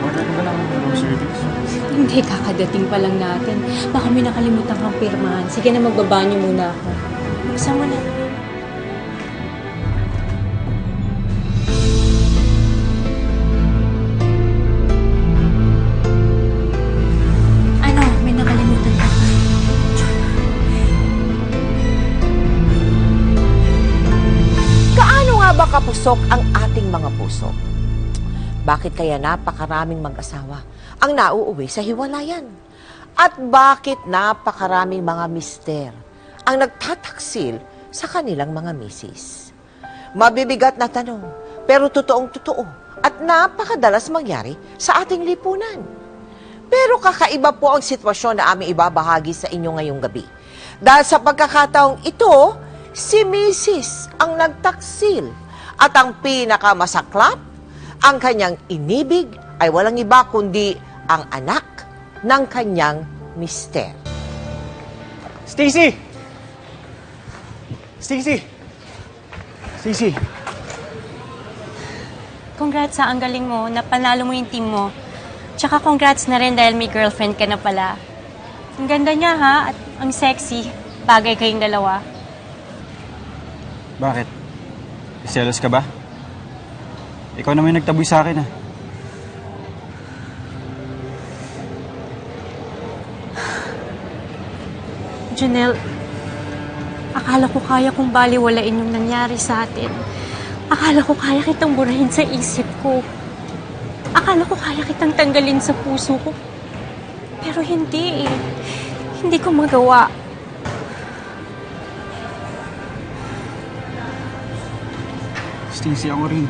Order ka ba ng room service? Hindi, kakadating pa lang natin. Baka may nakalimutan kang pirmahan. Sige na, magbabanyo muna ako. Buksan mo na. Ano, may nakalimutan ka ba? Kaano nga ba kapusok ang ating mga puso? Bakit kaya napakaraming mag-asawa ang nauuwi sa hiwalayan? At bakit napakaraming mga mister ang nagtataksil sa kanilang mga misis? Mabibigat na tanong, pero totoong-totoo at napakadalas mangyari sa ating lipunan. Pero kakaiba po ang sitwasyon na aming ibabahagi sa inyo ngayong gabi. Dahil sa pagkakataong ito, si misis ang nagtaksil at ang pinakamasaklap, ang kanyang inibig ay walang iba kundi ang anak ng kanyang mister. Stacy! Stacy! Stacy! Congrats sa ang galing mo. Napanalo mo yung team mo. Tsaka congrats na rin dahil may girlfriend ka na pala. Ang ganda niya ha, at ang sexy. Bagay kayong dalawa. Bakit? Selos ka ba? Ikaw naman yung nagtaboy sa akin, ah. Janelle, akala ko kaya kong baliwalain yung nangyari sa atin. Akala ko kaya kitang burahin sa isip ko. Akala ko kaya kitang tanggalin sa puso ko. Pero hindi eh. Hindi ko magawa. Stacy, ako rin.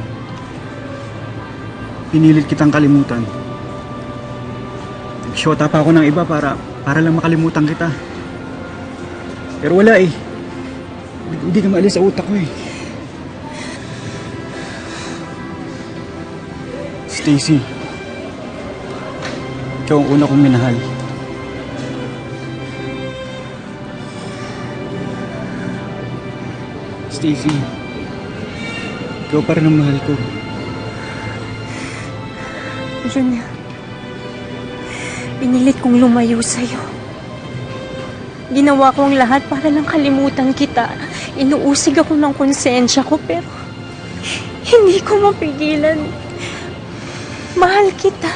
Pinilit kitang kalimutan. Nagsyota pa ako ng iba para lang makalimutan kita. Pero wala eh. Hindi ka maalis sa utak ko eh. Stacy, ikaw ang una kong minahal. Stacy, ikaw pa rin ang mahal ko. Janelle, pinilit kong lumayo sa'yo. Ginawa ko ang lahat para lang kalimutan kita. Inuusig ako ng konsensya ko, pero hindi ko mapigilan. Mahal kita.